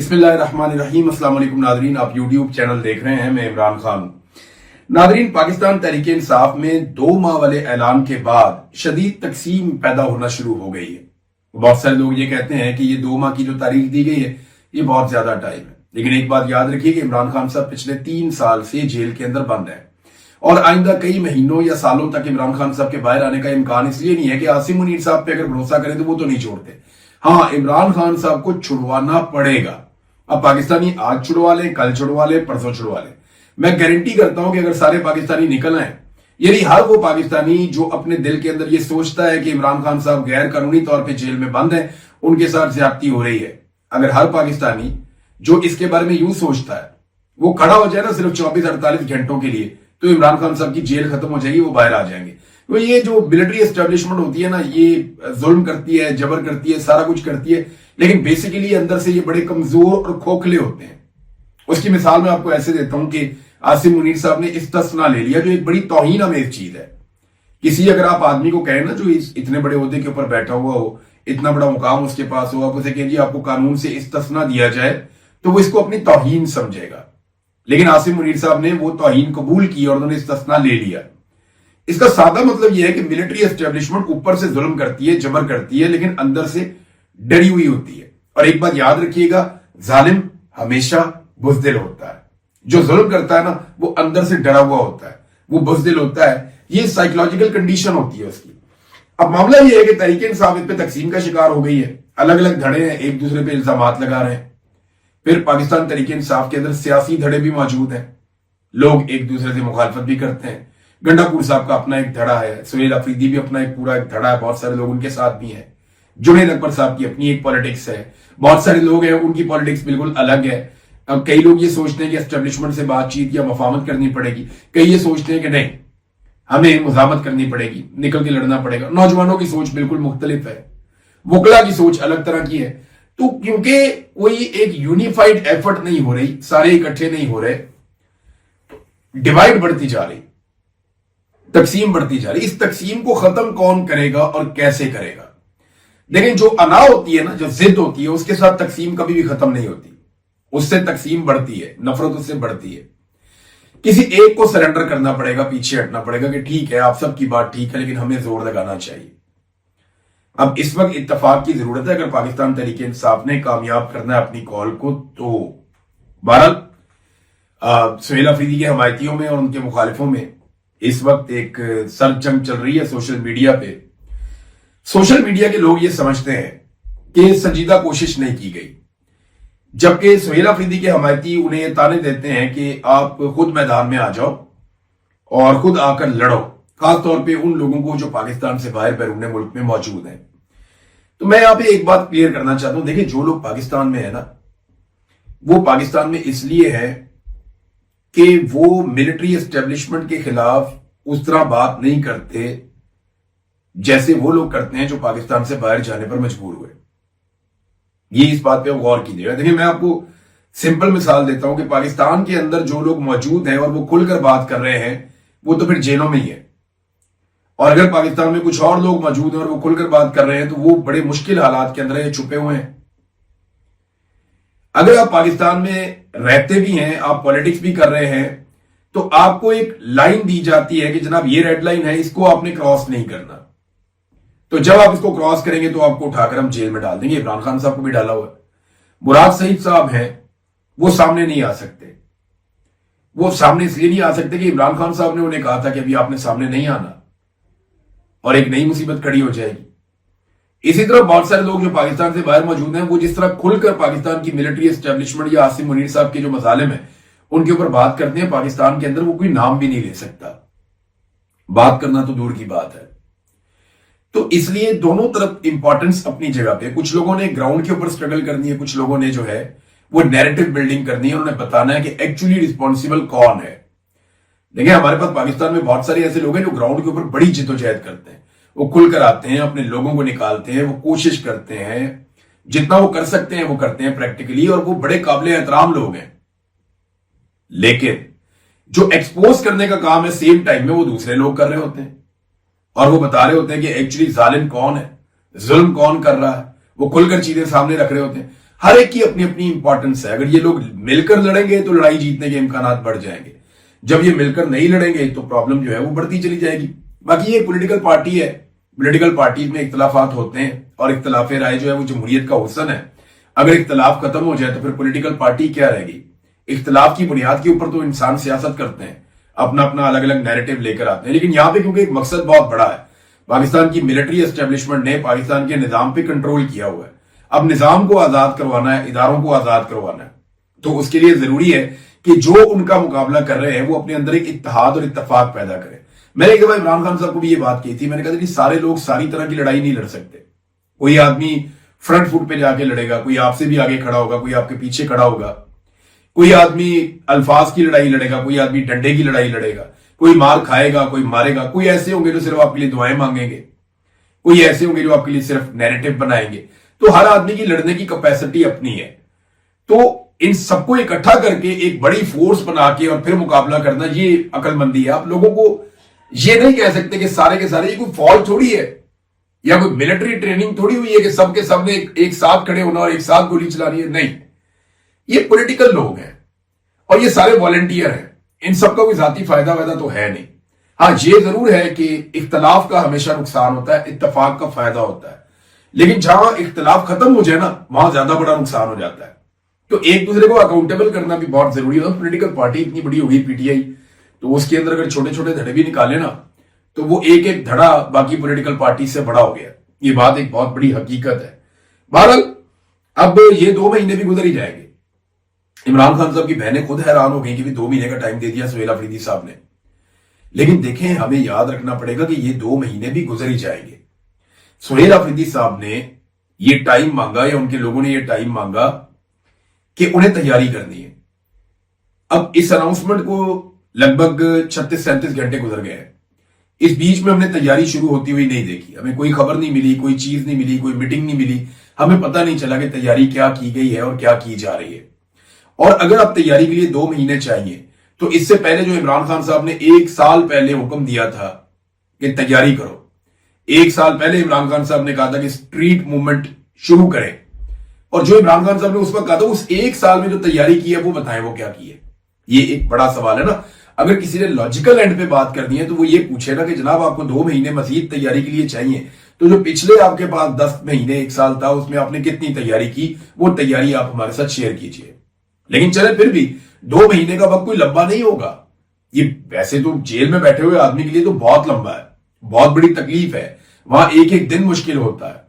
बिस्मिल्लाहिर्रहमानिर्रहीम। अस्सलाम वालेकुम नादरीन, आप यूट्यूब चैनल देख रहे हैं। मैं इमरान खान। नादरीन, पाकिस्तान तहरीक इंसाफ में 2 माह वाले ऐलान के बाद शदीद तकसीम पैदा होना शुरू हो गई है। बहुत सारे लोग ये कहते हैं कि ये 2 माह की जो तारीख दी गई है ये बहुत ज्यादा टाइम है, लेकिन एक बात याद रखिए कि इमरान खान साहब पिछले 3 साल से जेल के अंदर बंद है और आइंदा कई महीनों या सालों तक इमरान खान साहब के बाहर आने का इम्कान इसलिए नहीं है कि आसिम मुनीर साहब पे अगर भरोसा करें तो वो तो नहीं छोड़ते। हाँ, इमरान खान साहब को छुड़वाना पड़ेगा। अब पाकिस्तानी आज छुड़वा ले, कल छुड़वा ले, परसों छुड़वा ले। मैं गारंटी करता हूं कि अगर सारे पाकिस्तानी निकल आए, यानी हर वो पाकिस्तानी जो अपने दिल के अंदर ये सोचता है कि इमरान खान साहब गैर कानूनी तौर पे जेल में बंद है, उनके साथ ज्यादती हो रही है, अगर हर पाकिस्तानी जो इसके बारे में यूं सोचता है वो खड़ा हो जाए ना सिर्फ 24-48 घंटों के लिए, तो इमरान खान साहब की जेल खत्म हो जाएगी, वो बाहर आ जाएंगे। तो ये जो मिलिट्री एस्टेब्लिशमेंट होती है ना, ये जुल्म करती है, जबर करती है, सारा कुछ करती है, लेकिन बेसिकली अंदर से ये बड़े कमजोर और खोखले होते हैं। उसकी मिसाल मैं आपको ऐसे देता हूं कि आसिम मुनीर साहब ने इस्तिस्ना ले लिया, जो एक बड़ी तौहीन अमेज चीज है। किसी अगर आप आदमी को कहें ना जो इतने बड़े ओहदे के ऊपर बैठा हुआ हो, इतना बड़ा मुकाम उसके पास हो, आप उसे कहें जी आपको कानून से इस्तिस्ना दिया जाए, तो वो इसको अपनी तौहीन समझेगा। लेकिन आसिम मुनीर साहब ने वो तौहीन कबूल की और उन्होंने इस्तिस्ना ले लिया। इसका सादा मतलब यह है कि मिलिट्री एस्टेब्लिशमेंट ऊपर से जुल्म करती है, जबर करती है, लेकिन अंदर से डरी हुई होती है। और एक बात याद रखिएगा, जालिम हमेशा बुज़दिल होता है। जो जुल्म करता है ना, वो अंदर से डरा हुआ होता है, वो बुज़दिल होता है। ये साइकोलॉजिकल कंडीशन होती है उसकी। अब मामला यह है कि तहरीक इंसाफ इस पे तकसीम का शिकार हो गई है। अलग अलग धड़े हैं, एक दूसरे पे इल्जामात लगा रहे हैं। फिर पाकिस्तान तहरीक इंसाफ के अंदर सियासी धड़े भी मौजूद हैं, लोग एक दूसरे से मुखालफत भी करते हैं। गंडापुर साहब का अपना एक धड़ा है, सुहेल अफरीदी भी अपना एक पूरा एक धड़ा है, बहुत सारे लोग उनके साथ भी हैं। जुनैद अकबर साहब की अपनी एक पॉलिटिक्स है, बहुत सारे लोग हैं उनकी पॉलिटिक्स बिल्कुल अलग है। अब कई लोग ये सोचते हैं कि एस्टेब्लिशमेंट से बातचीत या मफाहमत करनी पड़ेगी, कई ये सोचते हैं कि नहीं हमें मुजामत करनी पड़ेगी, निकल के लड़ना पड़ेगा। नौजवानों की सोच बिल्कुल मुख्तलिफ है, वकला की सोच अलग तरह की है। तो क्योंकि कोई एक यूनिफाइड एफर्ट नहीं हो रही, सारे इकट्ठे नहीं हो रहे, डिवाइड बढ़ती जा रही, तकसीम बढ़ती जा रही। इस तकसीम को खत्म कौन करेगा और कैसे करेगा? लेकिन जो अना होती है ना, जो जिद होती है, उसके साथ तकसीम कभी भी खत्म नहीं होती, उससे तकसीम बढ़ती है, नफरत उससे बढ़ती है। किसी एक को सरेंडर करना पड़ेगा, पीछे हटना पड़ेगा कि ठीक है आप सबकी बात ठीक है, लेकिन हमें जोर लगाना चाहिए। अब इस वक्त इत्तेफाक की जरूरत है। अगर पाकिस्तान तहरीक इंसाफ ने कामयाब करना है अपनी कॉल को, तो बहरहाल सुहेल अफरीदी के हमायतियों में और उनके मुखालिफों में इस वक्त एक सर्द जंग चल रही है सोशल मीडिया पे। सोशल मीडिया के लोग ये समझते हैं कि संजीदा कोशिश नहीं की गई, जबकि सुहेल अफरीदी के हमायती उन्हें ये ताने देते हैं कि आप खुद मैदान में आ जाओ और खुद आकर लड़ो, खासतौर पे उन लोगों को जो पाकिस्तान से बाहर बैरून मुल्क में मौजूद हैं। तो मैं यहां पे एक बात क्लियर करना चाहता हूं, देखिए जो लोग पाकिस्तान में है ना, वो पाकिस्तान में इसलिए है कि वो मिलिट्री एस्टेब्लिशमेंट के खिलाफ उस तरह बात नहीं करते जैसे वो लोग करते हैं जो पाकिस्तान से बाहर जाने पर मजबूर हुए। ये इस बात पे गौर कीजिएगा। देखिए मैं आपको सिंपल मिसाल देता हूं कि पाकिस्तान के अंदर जो लोग मौजूद हैं और वो खुलकर बात कर रहे हैं, वो तो फिर जेलों में ही है। और अगर पाकिस्तान में कुछ और लोग मौजूद हैं और वो खुलकर बात कर रहे हैं, तो वो बड़े मुश्किल हालात के अंदर ये छुपे हुए हैं। अगर आप पाकिस्तान में रहते भी हैं, आप पॉलिटिक्स भी कर रहे हैं, तो आपको एक लाइन दी जाती है कि जनाब ये रेड लाइन है, इसको आपने क्रॉस नहीं करना। तो जब आप इसको क्रॉस करेंगे तो आपको उठाकर हम जेल में डाल देंगे। इमरान खान साहब को भी डाला हुआ है। मुराद सईद साहब हैं, वो सामने नहीं आ सकते। वो सामने इसलिए नहीं आ सकते कि इमरान खान साहब ने उन्हें कहा था कि अभी आपने सामने नहीं आना और एक नई मुसीबत खड़ी हो जाएगी। इसी तरह बहुत सारे लोग जो पाकिस्तान से बाहर मौजूद हैं, वो जिस तरह खुलकर पाकिस्तान की मिलिट्री एस्टेब्लिशमेंट या आसिम मुनीर साहब के जो मसालिम है उनके ऊपर बात करते हैं, पाकिस्तान के अंदर वो कोई नाम भी नहीं ले सकता, बात करना तो दूर की बात है। तो इसलिए दोनों तरफ इंपॉर्टेंस अपनी जगह पे। कुछ लोगों ने ग्राउंड के ऊपर स्ट्रगल करनी है, कुछ लोगों ने जो है वो नैरेटिव बिल्डिंग करनी है, उन्हें बताना है कि एक्चुअली रिस्पॉन्सिबल कौन है। देखिए हमारे पास पाकिस्तान में बहुत सारे ऐसे लोग हैं जो ग्राउंड के ऊपर बड़ी जिद्दोजहद करते हैं, वो खुलकर आते हैं, अपने लोगों को निकालते हैं, वो कोशिश करते हैं, जितना वो कर सकते हैं वो करते हैं प्रैक्टिकली, और वो बड़े काबिल एहतराम लोग हैं। लेकिन जो एक्सपोज करने का काम है सेम टाइम में वो दूसरे लोग कर रहे होते हैं, और वो बता रहे होते हैं कि एक्चुअली जालिम कौन है, जुल्म कौन कर रहा है, वो खुलकर चीजें सामने रख रहे होते हैं। हर एक की अपनी अपनी इंपॉर्टेंस है। अगर ये लोग मिलकर लड़ेंगे तो लड़ाई जीतने के इम्कानात बढ़ जाएंगे, जब ये मिलकर नहीं लड़ेंगे तो प्रॉब्लम जो है वो बढ़ती चली जाएगी। बाकी ये पॉलिटिकल पार्टी है, पॉलिटिकल पार्टी में इख्तलाफात होते हैं और इख्तलाफ राय जो है वो जमहूरियत का हुस्न है। अगर इख्तलाफ खत्म हो जाए तो फिर पॉलिटिकल पार्टी क्या रहेगी? इख्तलाफ की बुनियाद के ऊपर तो इंसान सियासत करते हैं, अपना अपना अलग अलग नैरेटिव लेकर आते हैं, लेकिन यहां पे क्योंकि एक मकसद बहुत बड़ा है, पाकिस्तान की मिलिट्री एस्टेब्लिशमेंट ने पाकिस्तान के निजाम पे कंट्रोल किया हुआ है। अब निजाम को आजाद करवाना है, इदारों को आजाद करवाना है, तो उसके लिए जरूरी है कि जो उनका मुकाबला कर रहे हैं वो अपने अंदर एक इत्तेहाद और इत्तेफाक पैदा करें। मैंने एक दफा इमरान खान साहब को भी ये बात की थी, मैंने कहा था कि सारे लोग सारी तरह की लड़ाई नहीं लड़ सकते। कोई आदमी फ्रंट फुट पे जाके लड़ेगा, कोई आपसे भी आगे खड़ा होगा, कोई आपके पीछे खड़ा होगा, कोई आदमी अल्फाज की लड़ाई लड़ेगा, कोई आदमी डंडे की लड़ाई लड़ेगा, कोई मार खाएगा, कोई मारेगा, कोई ऐसे होंगे जो सिर्फ आपके लिए दुआएं मांगेंगे, कोई ऐसे होंगे जो आपके लिए सिर्फ नैरेटिव बनाएंगे। तो हर आदमी की लड़ने की कैपेसिटी अपनी है। तो इन सबको इकट्ठा करके एक बड़ी फोर्स बना के और फिर मुकाबला करना, ये अकलमंदी है। आप लोगों को ये नहीं कह सकते कि सारे के सारे, ये कोई फौज थोड़ी है या कोई मिलिट्री ट्रेनिंग थोड़ी हुई है कि सबके सब ने एक साथ खड़े होना और एक साथ गोली चलानी है। नहीं, ये पॉलिटिकल लोग हैं और ये सारे वॉलंटियर हैं। इन सबका कोई जाती फायदा वायदा तो है नहीं। हाँ, ये जरूर है कि इख्तलाफ का हमेशा नुकसान होता है, इत्तेफाक का फायदा होता है, लेकिन जहां इख्तलाफ खत्म हो जाए ना, वहां ज्यादा बड़ा नुकसान हो जाता है। तो एक दूसरे को अकाउंटेबल करना भी बहुत जरूरी है। पॉलिटिकल पार्टी इतनी बड़ी होगी पीटीआई, तो उसके अंदर अगर छोटे छोटे धड़े भी निकाले ना, तो वो एक एक धड़ा बाकी पॉलिटिकल पार्टी से बड़ा हो गया। ये बात एक बहुत बड़ी हकीकत है। बहरहाल अब ये 2 महीने भी गुजर ही जाएंगे। इमरान खान साहब की बहनें खुद हैरान हो गई कि भी 2 महीने का टाइम दे दिया सुहेल अफरीदी साहब ने। लेकिन देखें, हमें याद रखना पड़ेगा कि ये 2 महीने भी गुजर ही जाएंगे। सुहेल अफरीदी साहब ने ये टाइम मांगा या उनके लोगों ने ये टाइम मांगा कि उन्हें तैयारी करनी है। अब इस अनाउंसमेंट को लगभग 36-37 घंटे गुजर गए हैं। इस बीच में हमने तैयारी शुरू होती हुई नहीं देखी, हमें कोई खबर नहीं मिली, कोई चीज नहीं मिली, कोई मीटिंग नहीं मिली, हमें पता नहीं चला कि तैयारी क्या की गई है और क्या की जा रही है। और अगर आप तैयारी के लिए 2 महीने चाहिए, तो इससे पहले जो इमरान खान साहब ने 1 साल पहले हुक्म दिया था कि तैयारी करो, 1 साल पहले इमरान खान साहब ने कहा था कि स्ट्रीट मूवमेंट शुरू करें, और जो इमरान खान साहब ने उस वक्त कहा था, उस 1 साल में जो तैयारी की है वो बताएं वो क्या की है। ये एक बड़ा सवाल है ना। अगर किसी ने लॉजिकल एंड पे बात करनी है तो वो ये पूछे ना कि जनाब आपको 2 महीने मजीद तैयारी के लिए चाहिए, तो जो पिछले आपके पास 10 महीने 1 साल था उसमें आपने कितनी तैयारी की, वो तैयारी आप हमारे साथ शेयर कीजिए। लेकिन चले, फिर भी 2 महीने का वक्त कोई लंबा नहीं होगा। ये वैसे तो जेल में बैठे हुए आदमी के लिए तो बहुत लंबा है, बहुत बड़ी तकलीफ है, वहां एक एक दिन मुश्किल होता है।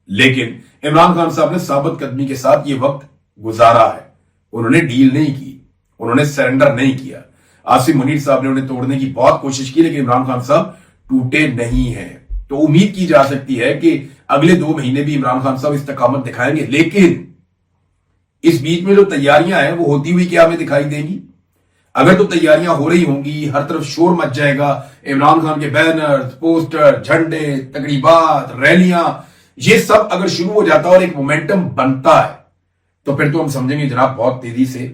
लेकिन इमरान खान साहब ने साबित कदमी के साथ ये वक्त गुजारा है। उन्होंने डील नहीं की, उन्होंने सरेंडर नहीं किया। आसिम मुनीर साहब ने उन्हें तोड़ने की बहुत कोशिश की, लेकिन इमरान खान साहब टूटे नहीं हैं। तो उम्मीद की जा सकती है कि अगले 2 महीने भी इमरान खान साहब इस्तकामत दिखाएंगे। लेकिन इस बीच में जो तैयारियां हैं वो होती हुई क्या हमें दिखाई देंगी? अगर तो तैयारियां हो रही होंगी, हर तरफ शोर मच जाएगा, इमरान खान के बैनर, पोस्टर, झंडे, तकरीबात, रैलियां, ये सब अगर शुरू हो जाता है और एक मोमेंटम बनता है, तो फिर तो हम समझेंगे जनाब बहुत तेजी से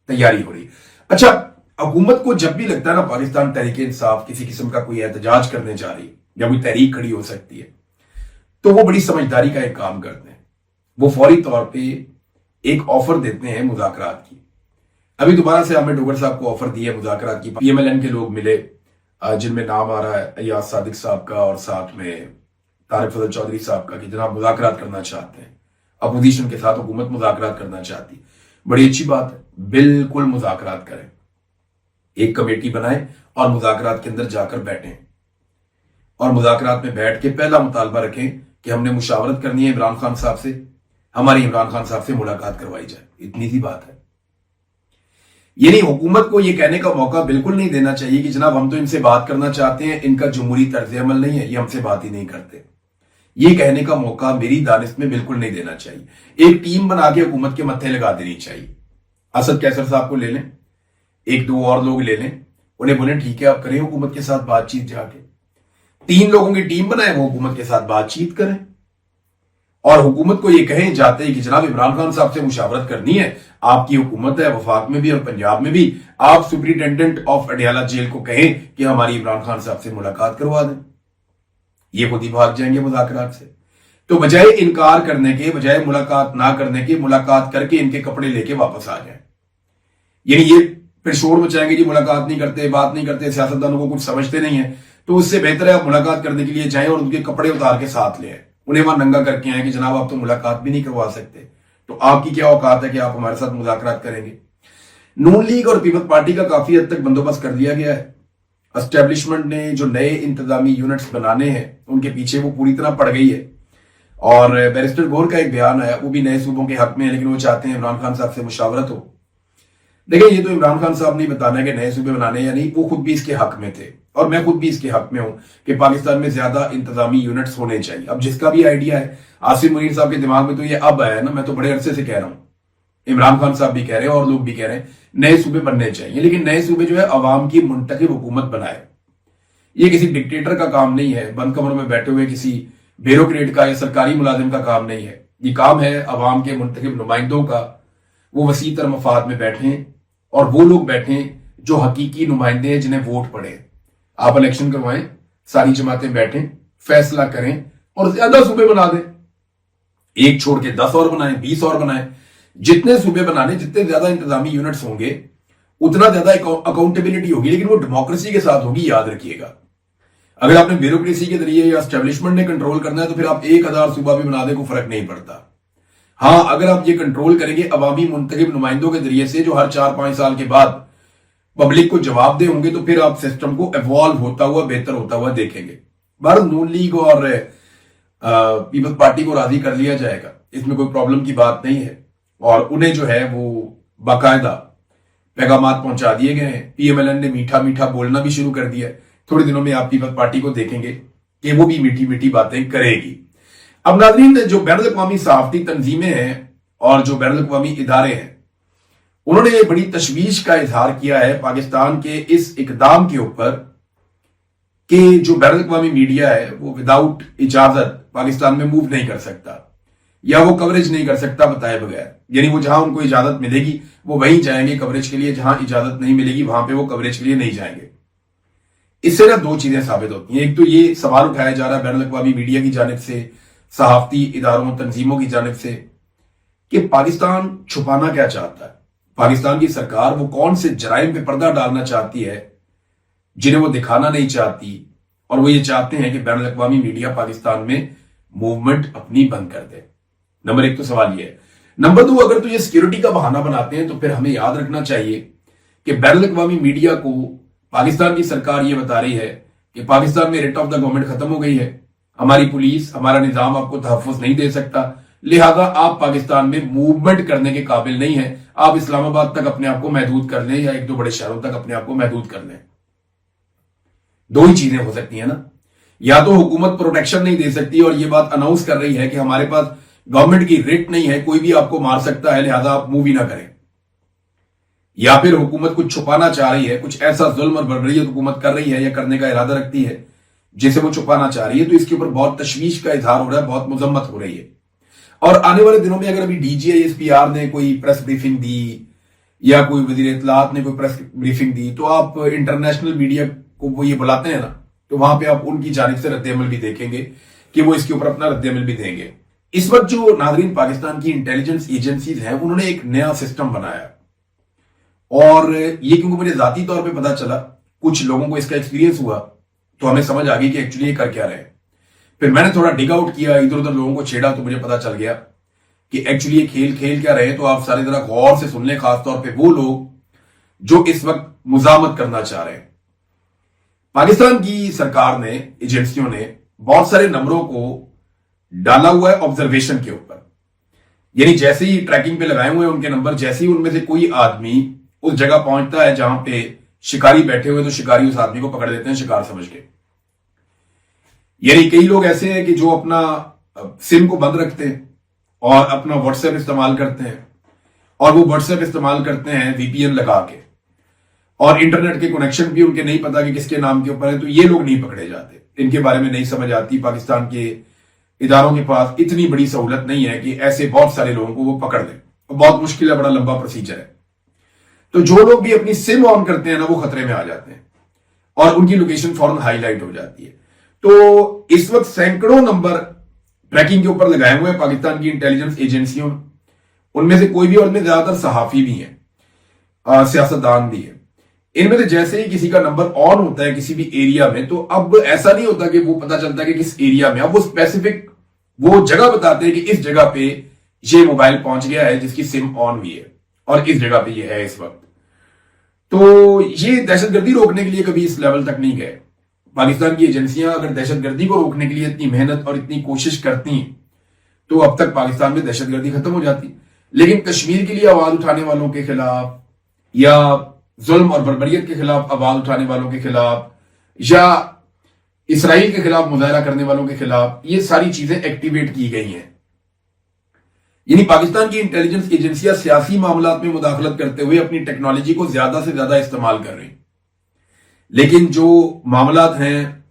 तैयारी हो रही। अच्छा, हुकूमत को जब भी लगता है ना पाकिस्तान तहरीक इंसाफ किसी किस्म का कोई एहतजाज करने जा रही है या कोई तहरीक खड़ी हो सकती है, तो वो बड़ी समझदारी का एक काम करते हैं। वो फौरी तौर पे एक ऑफर देते हैं मुज़ाकरात की। अभी दोबारा से आमिर डोगर साहब को ऑफर दी है मुज़ाकरात की। पीएमएलएन के लोग मिले, जिनमें नाम आ रहा है अयाज सादिक साहब का और साथ में तारिक फजल चौधरी साहब का, कि जनाब मुज़ाकरात करना चाहते हैं, अपोजिशन के साथ हुकूमत मुज़ाकरात करना चाहती। बड़ी अच्छी बात है, बिल्कुल मुज़ाकरात करें, एक कमेटी बनाएं और मुज़ाकरात के अंदर जाकर बैठें और मुज़ाकरात में बैठ के पहला मुतालबा रखें कि हमने मुशावरत करनी है इमरान खान साहब से, हमारी इमरान खान साहब से मुलाकात करवाई जाए। इतनी सी बात है। ये नहीं, हुकूमत को यह कहने का मौका बिल्कुल नहीं देना चाहिए कि जनाब हम तो इनसे बात करना चाहते हैं, इनका जमहूरी तर्ज अमल नहीं है, ये हमसे बात ही नहीं करते। ये कहने का मौका मेरी दानिश में बिल्कुल नहीं देना चाहिए। एक टीम बना के हुकूमत के मत्थे लगा देनी चाहिए। असद कैसर साहब को ले लें, 1-2 और लोग ले लें, उन्हें बोले ठीक है आप करें हुकूमत के साथ बातचीत, जाके 3 लोगों की टीम बनाए, वो हुकूमत के साथ बातचीत करें और हुकूमत को ये कहें जाते हैं कि जनाब इमरान खान साहब से मुशावरत करनी है, आपकी हुकूमत है वफाक में भी और पंजाब में भी, आप सुप्रिंटेंडेंट ऑफ अडियाला जेल को कहें कि हमारी इमरान खान साहब से मुलाकात करवा दें। ये खुद ही भाग जाएंगे मुज़ाकरात से। تو بجائے انکار کرنے کے، بجائے ملاقات نہ کرنے کے، ملاقات کر کے ان کے کپڑے لے کے واپس آ جائیں. یعنی یہ پھر شور مچائیں گے جی ملاقات نہیں کرتے، بات نہیں کرتے، سیاستدانوں کو کچھ سمجھتے نہیں ہیں. تو اس سے بہتر ہے آپ ملاقات کرنے کے لیے جائیں اور ان کے کپڑے اتار کے ساتھ لے آئیں، انہیں وہاں ننگا کر کے آئیں کہ جناب آپ تو ملاقات بھی نہیں کروا سکتے، تو آپ کی کیا اوقات ہے کہ آپ ہمارے ساتھ مذاکرات کریں گے. نون لیگ اور پیپلز پارٹی کا کافی حد تک بندوبست کر دیا گیا ہے. اسٹیبلشمنٹ نے جو نئے انتظامی یونٹس بنانے ہیں ان کے پیچھے وہ پوری طرح پڑ گئی ہے. اور بیرسٹر گور کا ایک بیان آیا، وہ بھی نئے صوبوں کے حق میں ہے، لیکن وہ چاہتے ہیں عمران خان صاحب سے مشاورت ہو. دیکھیں یہ تو عمران خان صاحب نہیں بتانا ہے کہ نئے صوبے بنانے یا نہیں، وہ خود بھی اس کے حق میں تھے اور میں خود بھی اس کے حق میں ہوں کہ پاکستان میں زیادہ انتظامی یونٹس ہونے چاہیے. اب جس کا بھی آئیڈیا ہے، عاصم منیر صاحب کے دماغ میں تو یہ اب آیا ہے نا، میں تو بڑے عرصے سے کہہ رہا ہوں، عمران خان صاحب بھی کہہ رہے ہیں اور لوگ بھی کہہ رہے ہیں نئے صوبے بننے چاہیے، لیکن نئے صوبے جو ہے عوام کی منتخب حکومت بنائے. یہ کسی ڈکٹیٹر کا کام نہیں ہے، بند کمروں میں بیٹھے ہوئے کسی بیوروکریٹ کا یا سرکاری ملازم کا کام نہیں ہے. یہ کام ہے عوام کے منتخب نمائندوں کا. وہ وسیع تر مفاد میں بیٹھیں اور وہ لوگ بیٹھیں جو حقیقی نمائندے ہیں جنہیں ووٹ پڑے. آپ الیکشن کروائیں، ساری جماعتیں بیٹھیں، فیصلہ کریں اور زیادہ صوبے بنا دیں. ایک چھوڑ کے 10 اور بنائیں، 20 اور بنائیں. جتنے صوبے بنانے، جتنے زیادہ انتظامی یونٹس ہوں گے اتنا زیادہ اکاؤنٹیبلٹی ہوگی، لیکن وہ ڈیموکریسی کے ساتھ ہوگی. یاد رکھیے گا، اگر آپ نے بیوروکریسی کے ذریعے یا اسٹیبلشمنٹ نے کنٹرول کرنا ہے تو پھر آپ 1000 صوبہ بھی بنا دیں، کوئی فرق نہیں پڑتا. ہاں اگر آپ یہ کنٹرول کریں گے عوامی منتخب نمائندوں کے ذریعے سے جو ہر 4-5 سال کے بعد پبلک کو جواب دے ہوں گے، تو پھر آپ سسٹم کو ایوالو ہوتا ہوا، بہتر ہوتا ہوا دیکھیں گے. بہرحال نون لیگ اور پیپلز پارٹی کو راضی کر لیا جائے گا، اس میں کوئی پرابلم کی بات نہیں ہے. اور انہیں جو ہے وہ باقاعدہ پیغامات پہنچا دیے گئے ہیں. پی ایم ایل این نے میٹھا میٹھا بولنا بھی شروع کر دیا ہے. تھوڑے دنوں میں آپ پیپلز پارٹی کو دیکھیں گے کہ وہ بھی میٹھی میٹھی باتیں کرے گی. اب ناظرین، جو بین الاقوامی صحافتی تنظیمیں ہیں اور جو بین الاقوامی ادارے ہیں، انہوں نے بڑی تشویش کا اظہار کیا ہے پاکستان کے اس اقدام کے اوپر کہ جو بین الاقوامی میڈیا ہے وہ وداؤٹ اجازت پاکستان میں موو نہیں کر سکتا یا وہ کوریج نہیں کر سکتا بتائے بغیر. یعنی وہ جہاں ان کو اجازت ملے گی وہ وہیں جائیں گے کوریج کے لیے، جہاں اجازت نہیں ملے گی وہاں پہ وہ کوریج کے لیے نہیں جائیں گے. اس سے نا دو چیزیں ثابت ہوتی ہیں. ایک تو یہ سوال اٹھایا جا رہا ہے بین الاقوامی میڈیا کی جانب سے، صحافتی اداروں تنظیموں کی جانب سے، کہ پاکستان چھپانا کیا چاہتا ہے. پاکستان کی سرکار وہ کون سے جرائم پہ پردہ ڈالنا چاہتی ہے جنہیں وہ دکھانا نہیں چاہتی، اور وہ یہ چاہتے ہیں کہ بین الاقوامی میڈیا پاکستان میں موومنٹ اپنی بند کر دے. نمبر ایک تو سوال یہ ہے. نمبر دو، اگر تو یہ سیکیورٹی کا بہانہ بناتے ہیں تو پھر ہمیں یاد رکھنا چاہیے کہ بین الاقوامی میڈیا کو پاکستان کی سرکار یہ بتا رہی ہے کہ پاکستان میں ریٹ آف دا گورنمنٹ ختم ہو گئی ہے، ہماری پولیس، ہمارا نظام آپ کو تحفظ نہیں دے سکتا، لہذا آپ پاکستان میں موومنٹ کرنے کے قابل نہیں ہیں، آپ اسلام آباد تک اپنے آپ کو محدود کر لیں یا 1-2 بڑے شہروں تک اپنے آپ کو محدود کر لیں. دو ہی چیزیں ہو سکتی ہیں نا. یا تو حکومت پروٹیکشن نہیں دے سکتی اور یہ بات اناؤنس کر رہی ہے کہ ہمارے پاس گورنمنٹ کی ریٹ نہیں ہے، کوئی بھی آپ کو مار سکتا ہے، لہذا آپ موو ہی نہ کریں. یا پھر حکومت کچھ چھپانا چاہ رہی ہے، کچھ ایسا ظلم اور بربریت حکومت کر رہی ہے یا کرنے کا ارادہ رکھتی ہے جسے وہ چھپانا چاہ رہی ہے. تو اس کے اوپر بہت تشویش کا اظہار ہو رہا ہے، بہت مذمت ہو رہی ہے. اور آنے والے دنوں میں اگر ابھی D G I S P R نے کوئی پریس بریفنگ دی یا کوئی وزیر اطلاعات نے کوئی پریس بریفنگ دی تو آپ انٹرنیشنل میڈیا کو وہ یہ بلاتے ہیں نا، تو وہاں پہ آپ ان کی جانب سے رد عمل بھی دیکھیں گے کہ وہ اس کے اوپر اپنا رد عمل بھی دیں گے. اس وقت جو ناظرین پاکستان کی انٹیلیجنس ایجنسیز ہیں انہوں نے ایک نیا سسٹم بنایا، اور یہ کیونکہ مجھے ذاتی طور پہ پتا چلا، کچھ لوگوں کو اس کا ایکسپیرینس ہوا تو ہمیں سمجھ آ گئی کہ ایکچولی یہ کر کیا رہے ہیں. پھر میں نے تھوڑا ڈگ آؤٹ کیا، ادھر ادھر لوگوں کو چھیڑا تو مجھے پتا چل گیا کہ ایکچولی یہ کھیل کیا رہے. تو آپ سارے ذرا غور سے سن لیں، خاص طور پہ وہ لوگ جو اس وقت مزاحمت کرنا چاہ رہے ہیں. پاکستان کی سرکار نے، ایجنسیوں نے بہت سارے نمبروں کو ڈالا ہوا ہے آبزرویشن کے اوپر. یعنی جیسے ہی ٹریکنگ پہ لگائے ہوئے ان کے نمبر، جیسے ہی ان میں سے کوئی آدمی اس جگہ پہنچتا ہے جہاں پہ شکاری بیٹھے ہوئے تو شکاری اس آدمی کو پکڑ دیتے ہیں شکار سمجھ کے. یعنی کئی لوگ ایسے ہیں کہ جو اپنا سم کو بند رکھتے ہیں اور اپنا واٹس ایپ استعمال کرتے ہیں، اور وہ واٹس ایپ استعمال کرتے ہیں وی پی این لگا کے، اور انٹرنیٹ کے کنیکشن بھی ان کے نہیں پتا کہ کس کے نام کے اوپر ہے. تو یہ لوگ نہیں پکڑے جاتے، ان کے بارے میں نہیں سمجھ آتی. پاکستان کے اداروں کے پاس اتنی بڑی سہولت نہیں ہے کہ ایسے بہت سارے لوگوں کو وہ پکڑ دیں. بہت مشکل ہے، بڑا لمبا پروسیجر ہے. تو جو لوگ بھی اپنی سم آن کرتے ہیں نا وہ خطرے میں آ جاتے ہیں اور ان کی لوکیشن فوراً ہائی لائٹ ہو جاتی ہے. تو اس وقت سینکڑوں نمبر ट्रैकिंग के ऊपर लगाए हुए हैं पाकिस्तान की इंटेलिजेंस एजेंसियों ने। उनमें से कोई भी, और उनमें ज्यादातर सहाफी भी हैं, सियासतदान भी है। इनमें से जैसे ही किसी का नंबर ऑन होता है किसी भी एरिया में, तो अब ऐसा नहीं होता कि वो पता चलता है कि किस एरिया में, अब वो स्पेसिफिक वो जगह बताते हैं कि इस जगह पे ये मोबाइल पहुंच गया है जिसकी सिम ऑन हुई है और इस जगह पे ये है इस वक्त। तो ये दहशतगर्दी रोकने के लिए कभी इस लेवल तक नहीं गए। पाकिस्तान की एजेंसियां अगर दहशतगर्दी को रोकने के लिए इतनी मेहनत और इतनी कोशिश करती तो अब तक पाकिस्तान में दहशतगर्दी खत्म हो जाती। लेकिन कश्मीर के लिए आवाज उठाने वालों के खिलाफ, या जुल्म और बर्बरियत के खिलाफ आवाज उठाने वालों के खिलाफ, या इसराइल के खिलाफ मुजाहरा करने वालों के खिलाफ, ये सारी चीजें एक्टिवेट की गई हैं। यानी पाकिस्तान की इंटेलिजेंस एजेंसियां सियासी मामलात में मुदाखलत करते हुए अपनी टेक्नोलॉजी को ज्यादा से ज्यादा इस्तेमाल कर रही, लेकिन जो मामलात हैं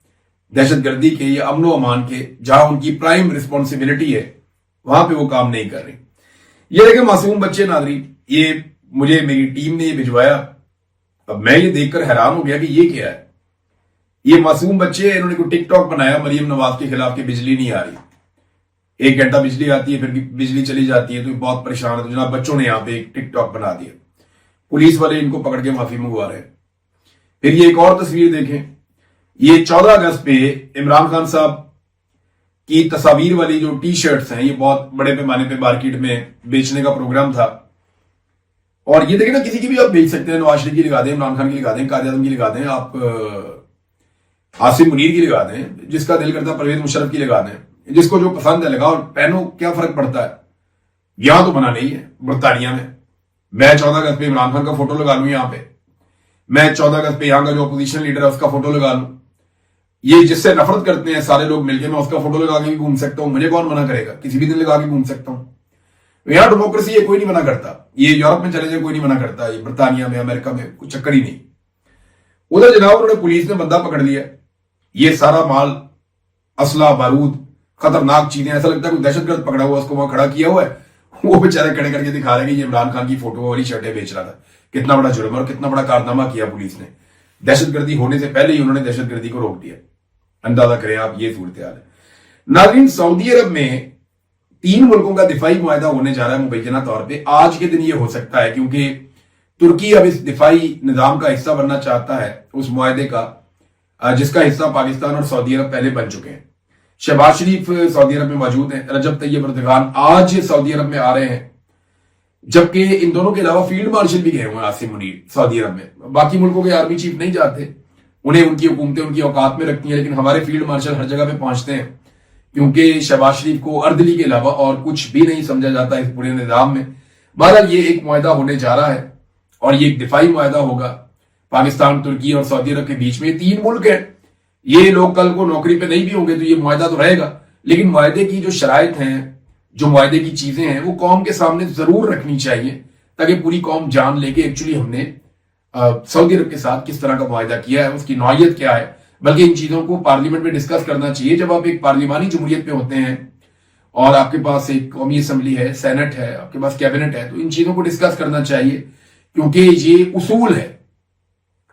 दहशतगर्दी के या अमनो अमान के, जहां उनकी प्राइम रिस्पॉन्सिबिलिटी है, वहां पे वो काम नहीं कर रही। ये देखें मासूम बच्चे नाज़रीन, ये मुझे मेरी टीम ने ये भिजवाया। अब मैं ये देखकर हैरान हो गया कि ये क्या है। ये मासूम बच्चे, इन्होंने कोई टिकटॉक बनाया मरियम नवाज के खिलाफ कि बिजली नहीं आ रही, 1 घंटा बिजली आती है फिर बिजली चली जाती है, तो बहुत परेशान है। तो जनाब बच्चों ने यहां पे एक टिकटॉक बना दिया, पुलिस वाले इनको पकड़ के माफी मंगवा रहे हैं। फिर ये एक और तस्वीर देखें, ये 14 अगस्त पे इमरान खान साहब की तस्वीर वाली जो टी शर्ट्स हैं, ये बहुत बड़े पैमाने पे मार्केट में बेचने का प्रोग्राम था। और ये देखें ना, किसी की भी आप बेच सकते हैं, नवाज शरीफ की लगा दें, इमरान खान की लगा दें, कायद आज़म की लगा दें, आप आसिम मुनीर की लगा दें, जिसका दिल करता परवेज मुशर्रफ की लगा दें, जिसको जो पसंद है लगाओ, पहनो, क्या फर्क पड़ता है। यहां तो बना नहीं है बरतानिया में। मैं 14 अगस्त पे इमरान खान का फोटो लगा लूं, यहां पे मैं 14 अगस्त पे यहां का जो अपोजिशन लीडर है उसका फोटो लगा लूं, ये जिससे नफरत करते हैं सारे लोग मिलकर, मैं उसका फोटो लगा के भी घूम सकता हूं, मुझे कौन मना करेगा, किसी भी दिन लगा के घूम सकता हूं। यहां डेमोक्रेसी है, कोई नहीं मना करता। ये यूरोप में चले जाए कोई नहीं मना करता, ये बरतानिया में, अमेरिका में कोई चक्कर ही नहीं। उधर जनाब उन्होंने पुलिस ने बंदा पकड़ लिया, ये सारा माल, असला, बारूद, खतरनाक चीजें, ऐसा लगता है कोई दहशतगर्द पकड़ा हुआ, उसको वहां खड़ा किया हुआ है, वो बेचारे खड़े करके दिखा रहे हैं कि ये इमरान खान की फोटो वाली शर्टें बेच रहा था। कितना बड़ा जुर्म और कितना बड़ा कारनामा किया पुलिस ने। दहशतगर्दी होने से पहले ही उन्होंने दहशतगर्दी को रोक दिया। अंदाजा करें आप, ये सूरत हाल है। नाज़रीन, सऊदी अरब में 3 मुल्कों का दिफाई मुआहदा होने जा रहा है मुबैना तौर पर। आज के दिन ये हो सकता है क्योंकि तुर्की अब इस दिफाई निजाम का हिस्सा बनना चाहता है, उस मुआहदे का जिसका हिस्सा पाकिस्तान और सऊदी अरब पहले बन चुके हैं। शहबाज शरीफ सऊदी अरब में मौजूद हैं, रजब तैयब एर्दोगान आज सऊदी अरब में आ रहे हैं, जबकि इन दोनों के अलावा फील्ड मार्शल भी गए हुए हैं आसिम मुनीर सऊदी अरब में। बाकी मुल्कों के आर्मी चीफ नहीं जाते, उन्हें उनकी हुकूमतें उनकी औकात में रखती हैं, लेकिन हमारे फील्ड मार्शल हर जगह पे पहुंचते हैं क्योंकि शहबाज शरीफ को अर्दली के अलावा और कुछ भी नहीं समझा जाता इस पूरे निजाम में। बहरहाल ये एक मुआहदा होने जा रहा है और ये एक दिफाई मुआहदा होगा पाकिस्तान, तुर्की और सऊदी अरब के बीच में। 3 मुल्क हैं, ये लोग कल को नौकरी पे नहीं भी होंगे तो ये मुआहदा तो रहेगा, लेकिन मुआहदे की जो शराइत हैं, जो मुआहदे की चीजें हैं, वो कौम के सामने जरूर रखनी चाहिए ताकि पूरी कौम जान ले कि एक्चुअली हमने सऊदी अरब के साथ किस तरह का मुआहदा किया है, उसकी नौयत क्या है। बल्कि इन चीजों को पार्लियामेंट में डिस्कस करना चाहिए। जब आप एक पार्लिमानी जमहूरियत पे होते हैं और आपके पास एक कौमी असम्बली है, सेनेट है, आपके पास कैबिनेट है, तो इन चीजों को डिस्कस करना चाहिए क्योंकि ये उसूल है,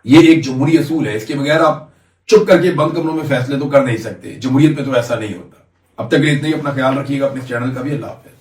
ये एक जमहूरी असूल है। इसके बगैर आप चुप करके बंद कमरों में फैसले तो कर नहीं सकते। जमहूरियत में तो ऐसा नहीं होता। अब तक इतना ही, अपना ख्याल रखिएगा, अपने चैनल का भी। अल्लाह हाफ़िज़।